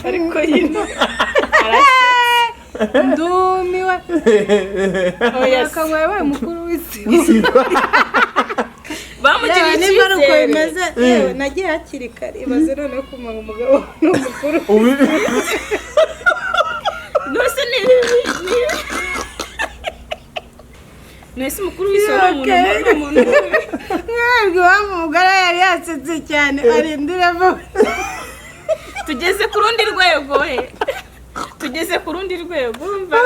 ariko yino ndumiwe oya akaba yabaye mukuru w'isi bamugira niba ari uko icyizere bimeze nagiye hakiri kare ibaze none kumara umugabo n'umukuru nose ni nese mukuru w'isoro umuntu mwebwe wamugara yari yasetse cyane arindire vuba tugeze ku rundi rwego tugeze ku rundi rwego umva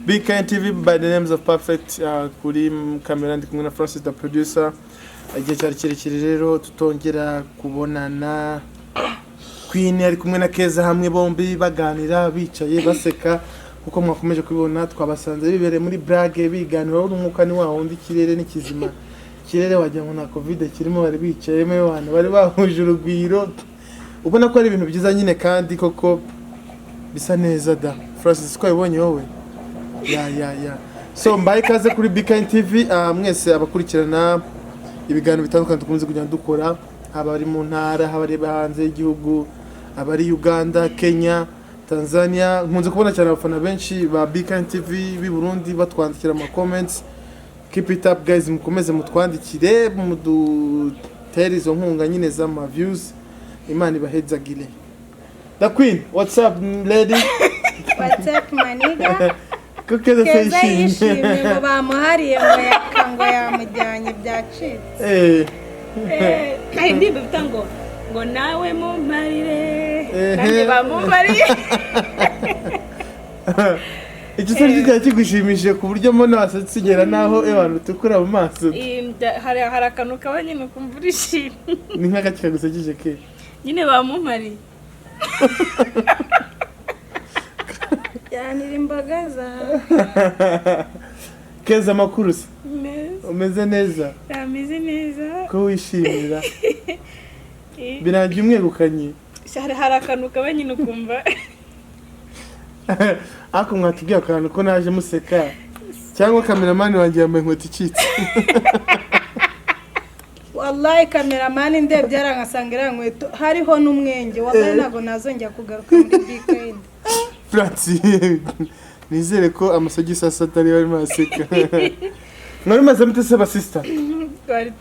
BKN TV by the names of Perfect kuri kamera ndi kumwe na Francis the producer. Igihe cyari kirekire rero tutongera kubonana. Queen ari kumwe na Keza hamwe bombi baganira bicaye baseka kuko mwakomeje kubibona twabasanze bibereye muri Brage biganira n'umwuka ni waho ndi kirere n'ikizima. Kirere wagira ngo na Covid kirimo bari bicayemo abantu bari bahuje urugwiro. Ubona ko ari ibintu byiza nyine kandi koko bisa neza da. Francis ko yibonye wowe. Ya. So mbaye kaze kuri BKN TV mwese abakurikirana ibiganiro bitandukanye dukunze kujya dukora haba ari mu ntara haba ari hanze y'igihugu abari Uganda, Kenya, Tanzania nkunze kubona cyane abafana benshi ba BKN TV bi Burundi batwandikira ama comments. Keep it up guys, mukomeze mutwandikire mudutere izo nkunga nyine z'ama views. Imana ibahezagire. The Queen, what's up lady? what's up maniga Kukeza Keza sayishimye. yishimye ngo bamuhariye ngo yamujyanye byacitse kandi ndibita ngo nawe mumparire kandi bamumparire Icyo cyari kijya kigushimishije ku buryo mbona wasatse igera naho abantu tukura mu maso. hari akantu kaba nyine kumva urishimye Ni nk'agati kagusakije ke. nyine bamumpariye yanira imbaga za Keza amakuru se neza umeze neza ameze neza ko wishimira birangiye umwegukanye hari akantu kaba nyine ukumva ako mwatubwiye akantu ko naje museka cyangwa cameraman wanjye yambaye inkweto icitse. wallahi cameraman ndebye yarangasanga irankweto hariho n'umwenge wallahi nago nazongera kugaruka muri BKN Francis nizere ko amasogi sasa atari bari maseka. Mwari maze mutese ba sister. twari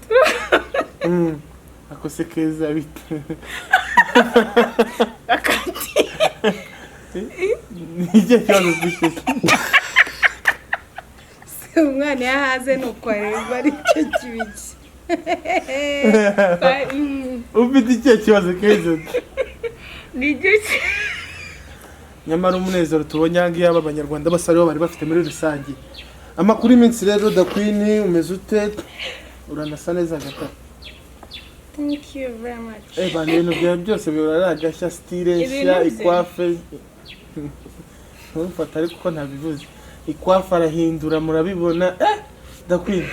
Akose Keza bite. akati Nijye cyane bishye. umwana yahaze nuko areba ari cyo kibiki Ufite icyo kibazo Keza. nigiki Nyamara umunezero tubonye yangi yaba abanyarwanda basariho bari bafite muri rusange. Amakuru iminsi rero The Queen umeze ute? Uranasa neza gata. thank you very much Bana ibintu bya byose biraragashya style nshya ikwafe. Ntumfata ariko ko ntabivuze. Ikwafe arahindura murabibona. The Queen.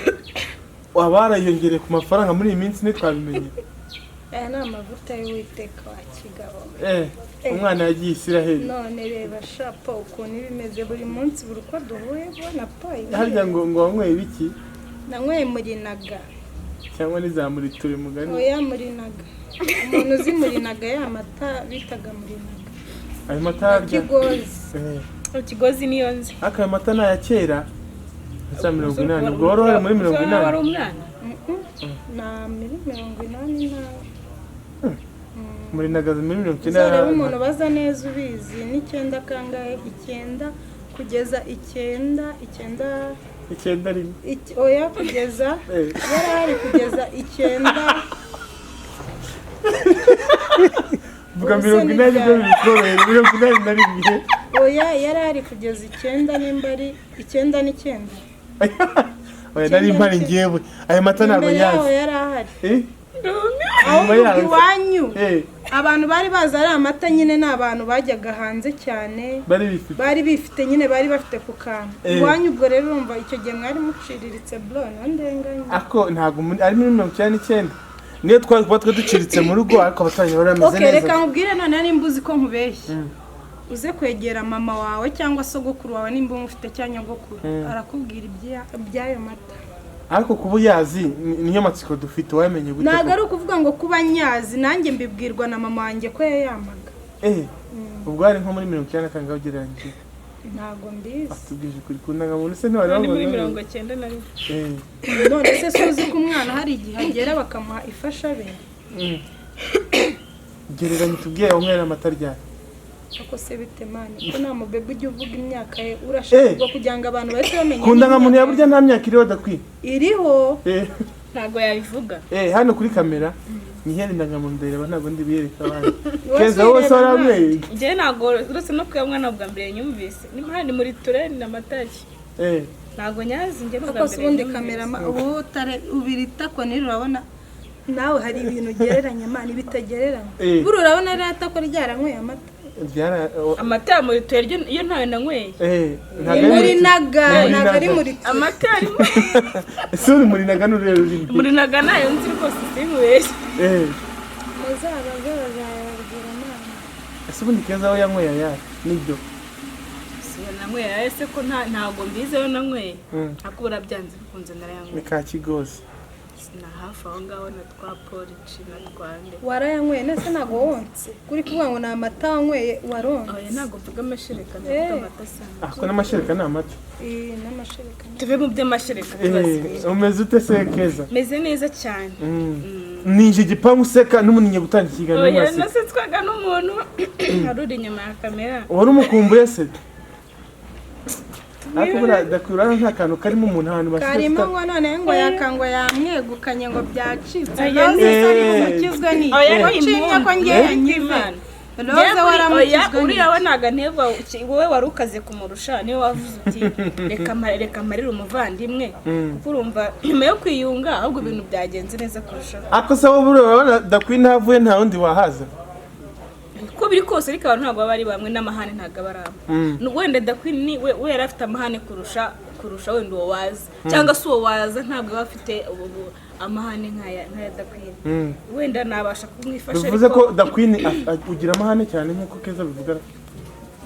Wabarayongereye ku mafaranga muri iyi minsi ntitwabimenye. aya ni amavuta y'Uwiteka wa kigabo Umwana yagiye Isiraheli. none reba shapo ukuntu bimeze buri munsi buri uko duhuye bona payi Harya ngo wanyweye ibiki nanyweye murinaga cyangwa nizamuri turi mugani. oya murinaga umuntu uzi murinaga ya mata bitaga murinaga Ayo mata kigozi ikigozi niyo nzi aka mata na ya kera. Nsa 80 ubwo wari muri 80. wari umwana na 80 Muri nagaza muri 90. Uzareba umuntu baza neza ubizi n'icyenda kangahe icyenda kugeza icyenda rimwe. oya kugeza yarari kugeza icyenda Vuga 80 byo bikoreye 81. oya yarari kugeza icyenda nimba ari icyenda n'icyenda Oya nari mpari ngiyewe. Ayo mata ntabwo yaho yazi. yarahari Nyuma yaho iwanyu abantu bari baza ari amata nyine n'abantu bajyaga hanze cyane bari bifite nyine bari bafite ku kantu iwanyu ubwo rero urumva icyo gihe mwari muciriritse bro ndenganye ako ntago ari muri 99 niyo twari kuba duciritse mu rugo ariko abatanye barameze neza. Okay reka nkubwire none nimba uzi ko nkubeshye uze kwegera mama wawe cyangwa sogokuru wawe nimba umufite cyangwa nyogokuru arakubwira iby'ayo mata ariko kuba yazi niyo matsiko dufite wamenye gute ntago ari ukuvuga ngo kuba nyazi nanjye mbibwirwa na mama wanjye ko yayamaga ubwo ari nko muri 90 kangaho ugereranyije ntago mbizi atubwije kuri kundangamuntu se ntiwari wabona muri 90 none se suzi ko umwana hari igihe agera bakamuha ifasha be gereranya tubwiye umwana amataryana ako se bitemane ko nta mubebe ujya uvuga imyaka ye urashaka kugira ngo abantu bahite bamenye kundangamuntu ya burya nta myaka iriho dakwiye iriho ntago yabivuga hano kuri kamera nihere ndangamuntu ndareba ntago ndi biyereka abandi keza wose waramweye njye ntago uretse no kuya mwana bwa mbere nyumvise ni hano muri tureni na mataki ntago nyazi njye n'ubwa mbere ubundi kamera ubu utare ubirita ko niri urabona nawe hari ibintu ugereranya amana bitagereranya buri urabona rero atakora ryaranyweye amata ya muri tuye iyo ntawe nanyweye muri naga naga ari muri amata arimo ese uri muri naga n'urero urimo muri naga nayo nzi rwose simubeshye muzaba bazababwira nama ese ubundi keza aho yanyweye aya nibyo nanyweye ese ko ntago mbizi aho nanyweye akubura byanze bikunze narayanyweye ni ka kigozi na hafi aho ngaho na twa polici na twande warayanyweye nese ntago wonse kuri kuvuga ngo ni amata wanyweye waronse oya ntago mvuga amashereka ndavuga amata sana ako n'amashereka ni amata n'amashereka tuve mu by'amashereka tubaze umeze ute se keza meze neza cyane ninje igipangu useka n'umunye gutanga ikiganiro oya nasetswaga n'umuntu hari uri inyuma ya kamera wari umukumbuye se ariko bura nta kantu karimo umuntu ahantu bashaka karimo ngo none ngo yakangwa yamwegukanye ngo byacitse nose ari umukizwe ni oya ko ngiye nyimana roza waramukizwe uriya we naga ntego wowe warukaze kumurusha niwe wavuze uti reka marira umuvandimwe kuko urumva nyuma yo kwiyunga ahubwo ibintu byagenze neza kurushaho ako se wowe urabona dakwina havuye nta wundi wahaza ko biri kose ariko abantu ntabwo bari bamwe n'amahane ntabwo baramba wenda dakwini we yari afite amahane kurusha wenda uwo waza cyangwa se uwo waza ntabwo aba afite amahane nk'aya dakwini wenda nabasha kumwifasha bivuze ko dakwini ugira amahane cyane nk'uko keza bivuga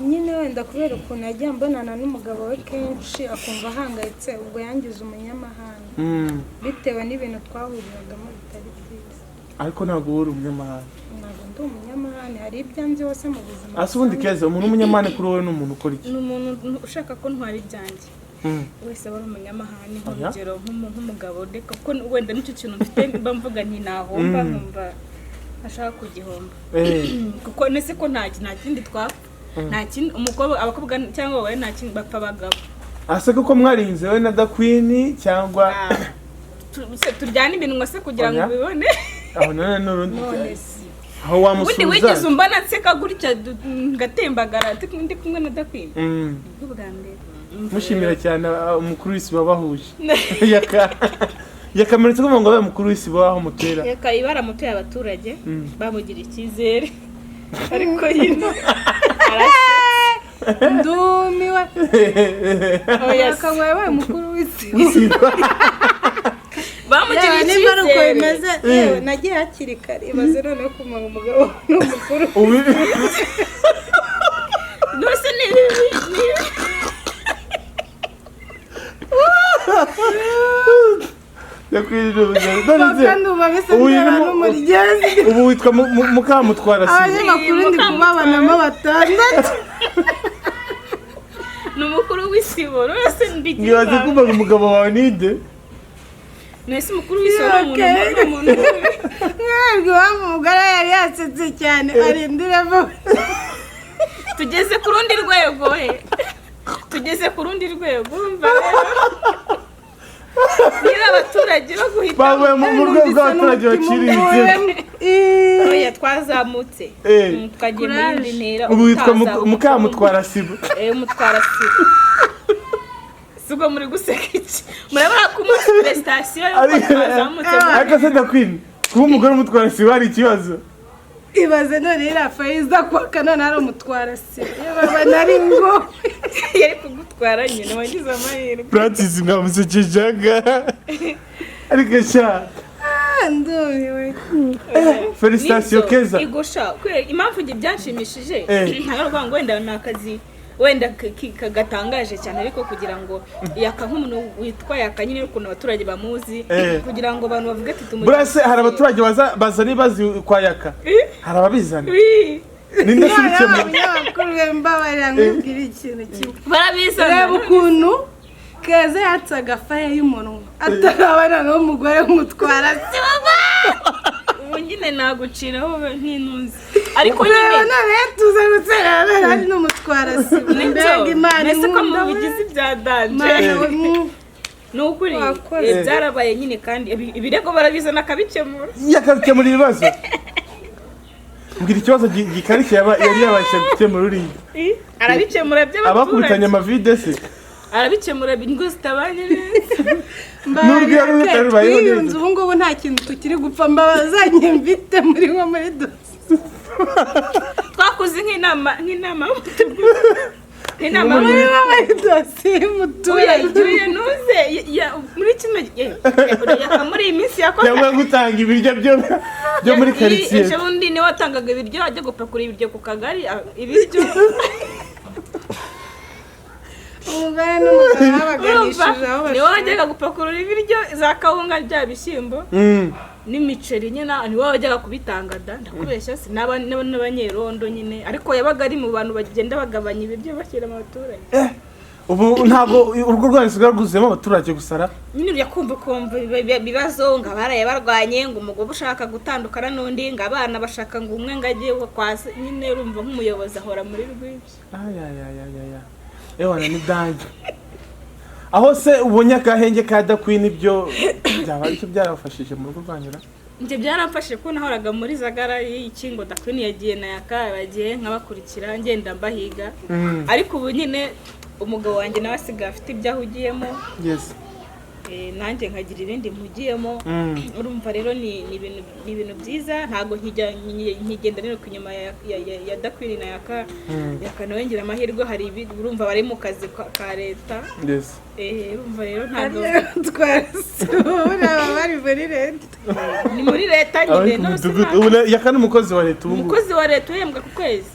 nyine wenda kubera ukuntu yagiye mbonana n'umugabo we kenshi akumva ahangayitse ubwo yangize umunyamahane bitewe n'ibintu twahuriragamo bitari byiza ariko ntabwo uri umunyamahane ndi umunyamahane hari ibyo nzi hose mu buzima ase ubundi keza umuntu w'umunyamahane kuri wowe ni umuntu ukora iki ni umuntu ushaka ko ntwara ibyanjye wese aba ari umunyamahane nk'urugero nk'umugabo reka ko wenda n'icyo kintu mfite mba mvuga nti nahomba nkumva ashaka kugihomba kuko nese ko nta kindi twapfa nta kindi umukobwa abakobwa cyangwa wowe nta kindi bapfa abagabo ase kuko mwarinze we na dakwini cyangwa turyana ibintu se kugira ngo ubibone aho none n'urundi aho wamusubiza ubundi wigeze umbana nseka gutya ngatembagara ndi kumwe na dakwini ubwa mbere mushimira cyane umukuru w'isi babahuje yakameretse ko ngo abe umukuru w'isi baho mutera yakayibara mutuye abaturage bamugira icyizere ariko yino ndumiwe yakangwa umukuru w'isi bamugira icyizere nagiye hakiri kare ibaze none ko umugabo n'umukuru nose ni ubu witwa Mukamutwara Sibo abanyamakuru ndi kubabanamo batandatu ni umukuru w'isibo rwose mbigira ngibaze kumva umugabo wawe ninde nese umukuru w'isibo ni umuntu mwebwe wamugara yari yasetse cyane arindire vuba tugeze ku rundi rwego tugeze ku rundi rwego umva niba abaturage baguhita bavuye mu rwego rw'abaturage baciriritse oya twazamutse twagiye mu yindi ntera ubu witwa Mukamutwara Sibo Mutwara Sibo sugo muri guseka iki murabona ko umunsi prestation yo twazamutse ariko se dakwini kuba umugore umutwara Sibo hari ikibazo ibaze none ira Faiza kwa kanone ari umutwara Sibo baba nari ngo yari kugutwara nyine wagize amahirwe Francis ngamusekejaga ariko sha ndumiwe felicitation keza igosha impamvu byanshimishije ntabwo ngo wenda nakazi wenda kagatangaje cyane ariko kugira ngo yaka nk'umuntu witwa yaka nyine ukuntu abaturage bamuzi kugira ngo abantu bavuge ati tumuzi burase hari abaturage baza nibazi kwa yaka hari ababizana ninde subice mu nyamakuru mbabarira nkubwira ikintu kimwe barabizana reba ukuntu Keza yatsaga faya y'umunwa atarabana n'umugore umutwara ubu nyine naguciraho nk'intuzi ariko nyine none tuze gutsera ari n'umutwara si mbega imana nese ko mubigize ibya danje n'ukuri byarabaye nyine kandi ibirego barabizana akabikemura yakabikemura ibibazo mbwira ikibazo gikarishye yari yabashe gukemura uriya arabikemura by'abaturage abakubitanye amavide se arabikemura ingo zitabanye neza n'ubwira n'utarubayeho neza ubu ngubu nta kintu tukiri gupfa mbabazanye mvite muri nko muri dosi twakoze nk'inama muri dosi y'umuturage uyu nuze muri kino gihe muri iyi minsi yakoze cyangwa gutanga ibiryo byo muri karitsiye ejo bundi niwe watangaga ibiryo ajya gupakura ibiryo ku kagari ibiryo umugore n'umugabo babaganishije aho niwe wajyaga gupakurura ibiryo za kawunga bya bishyimbo n'imiceri nyine niwe wajyaga kubitanga da ndakubeshya si n'abanyerondo nyine ariko yabaga ari mu bantu bagenda bagabanya ibiryo bashyira mu baturage ubu ntabwo urugo rwanyu rusigaye rwuzuyemo abaturage gusara nyine urakumva ibibazo ngo abaraye barwanye ngo umugabo ushaka gutandukana n'undi ngo abana bashaka ngo umwe ngo ajye kwasa nyine urumva nk'umuyobozi ahora muri rwinshi ewana ni dange aho se ubonye akahenge ka dakwini ibyo byaba aricyo byarafashije mu rugo rwanyura njye byaramfashije ko nahoraga muri zagara y'ikingo dakwini yagiye na yaka bagiye nkabakurikira ngenda mbahiga ariko ubu nyine umugabo wanjye nawe asigaye afite ibyo ahugiyemo nanjye nkagira ibindi mpugiyemo urumva rero ni ibintu byiza ntabwo nkigenda niruka inyuma ya dakwini na yaka nawe ngira amahirwe hari urumva bari mu kazi ka leta urumva rero ntabwo twasubira bari muri leta ni muri leta nyine yaka ni umukozi wa leta ubu umukozi wa leta uhembwa ku kwezi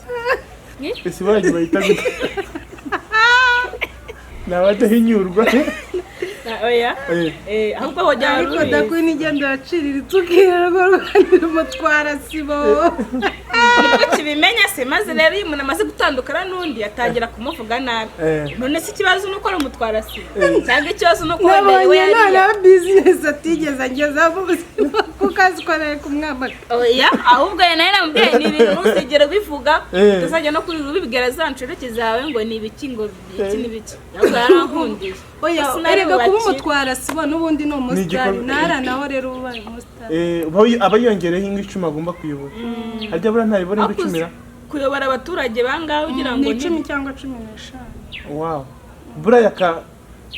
ese bagiye bahita nabadahinyurwa oya ahubwo ho jya ariko dakwini igenda aciriritse ukirego rwanira umutwara sibo niko kibimenya se maze rero iyo umuntu amaze gutandukana n'undi atangira kumuvuga nabi none se ikibazo nuko ari umutwara sibo cyangwa ikibazo nuko wemerewe yariya business atigeze ageza kuko azikoreye ku mwamaka oya ahubwo nayo namubwiye ni ibintu ntuzigere bivuga utazajya no kubibwira za nshuti zawe ngo ni ibiki ngo iki n'ibiki ahubwo yarankundiye oya erega kuba umutwara sibo n'ubundi ni umusitari nara naho rero ubaye umusitari aba yongereho ingo 10 agomba kuyobora harya bura ntayibona ingo 10 kuyobora abaturage bangahe ugira ngo ni 10 cyangwa 15 wow bura yaka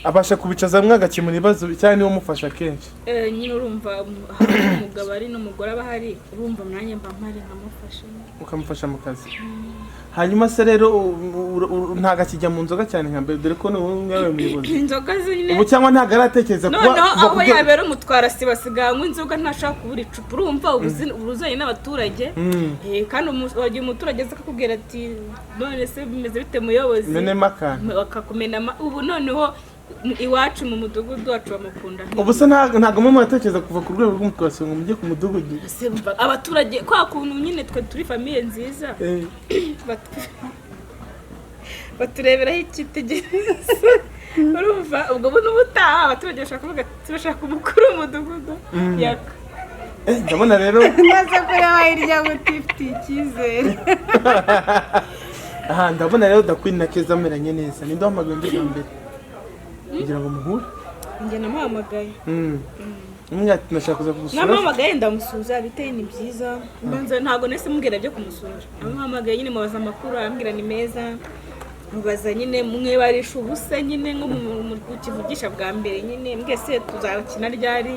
abasha kubicaza mwagakemura ibibazo cyane niwo mufasha kenshi nyine urumva umugabo ari n'umugore abahari urumva mwanya mba mpari nkamufasha ukamufasha mu kazi hanyuma se rero ntaga kijya mu nzoga cyane nka mbere dore ko n'ubu yawe muyobozi inzoga zine ubu cyangwa ntaga aratekereza kuba aho yabera umutwara sibasiganwa inzoga ntashaka kubura icupa urumva ubuzanye n'abaturage kandi wagiye umuturage aza akakubwira ati none se bimeze bite muyobozi menema akana bakakumena ubu noneho iwacu mu mudugudu wacu bamukunda ubu se ntago mama yatekereza kuva ku rwego rw'umutwasi ngo mujye ku mudugudu abaturage kwa kuntu nyine twe turi famiye nziza batureberaho icyitegererezo urumva ubwo n'ubutaha abaturage bashaka kuvuga ati bashaka umukuru w'umudugudu yaka ndabona rero maze ko yabaye irya gutifitiye icyizere aha ndabona rero dakwini na Keza ameranye neza ninde wahamagaye undi bwa mbere kugira ngo muhure njye namuhamagaye umwe ati nashaka kuza kugusura namuhamagaye ndamusuza biteye ni byiza mbanza ntago nese mubwira byo kumusura namuhamagaye nyine mubaza amakuru arambwira ni meza mubaza nyine mwe barisha ubuse nyine nko mu kivugisha bwa mbere nyine mwese tuzakina ryari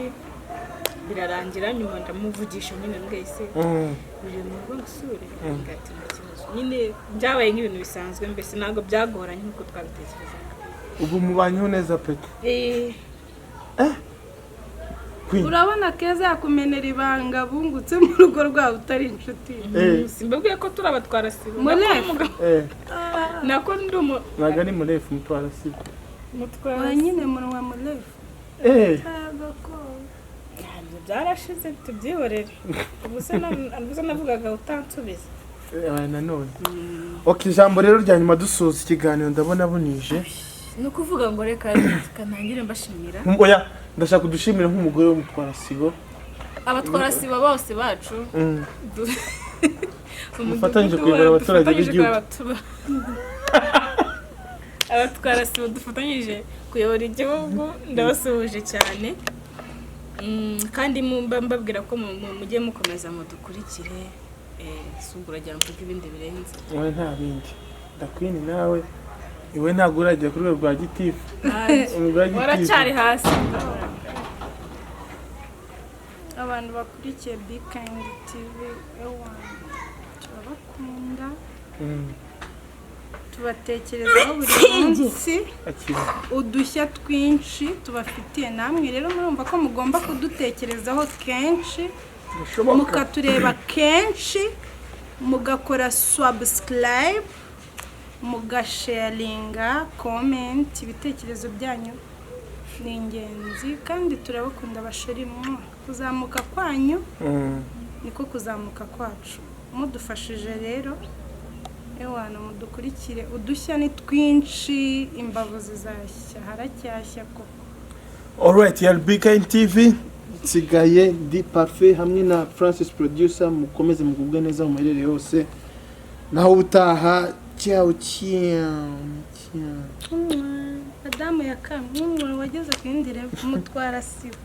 birarangira nyuma ndamuvugisha nyine mwese biri mu rugo gusura ngati nyine byabaye nk'ibintu bisanzwe mbese ntago byagoranye nkuko twabitekerezaga ubu mubanyeho neza pete urabona Keza yakumenera ibanga bungutse mu rugo rwawe utari inshuti simbabwiye ko turi abatwara sibo nako ndumo ntago ari murefu mutwara sibo mutwara nyine munwa murefu byarashize tubyihorere ubusa navugaga utansubiza nanone okay ijambo rero rya nyuma dusoza ikiganiro ndabona bunije ni ukuvuga ngo reka ntangire mbashimira oya ndashaka kudushimira nk'umugore w'umutwara sibo abatwara sibo bose bacu dufatanyije kuyobora abaturage b'igihugu abatwara sibo dufatanyije kuyobora igihugu ndabasuhuje cyane kandi mbabwira ko mujye mukomeza mudukurikire sugura jya mvuga ibindi birenze wowe nta bindi ndakwini nawe iwe ntabwo urajya ku rwego rwa gitifu waracyari hasi abantu bakurikiye Big Kind TV turabakunda tubatekerezaho buri munsi udushya twinshi tubafitiye namwe rero murumva ko mugomba kudutekerezaho kenshi mukatureba kenshi mugakora subscribe mugasharinga comment ibitekerezo byanyu ni ingenzi kandi turabakunda basheri kuzamuka kwanyu niko kuzamuka kwacu mudufashije rero ewana mudukurikire udushya ni twinshi imbavu zizashya haracyashya koko alright ya Big Kind TV nsigaye di parfait hamwe na Francis producer mukomeze mugubwe neza mu maherere yose naho utaha ciao Adamu yakamwe wageze ku yindi mutwara sibo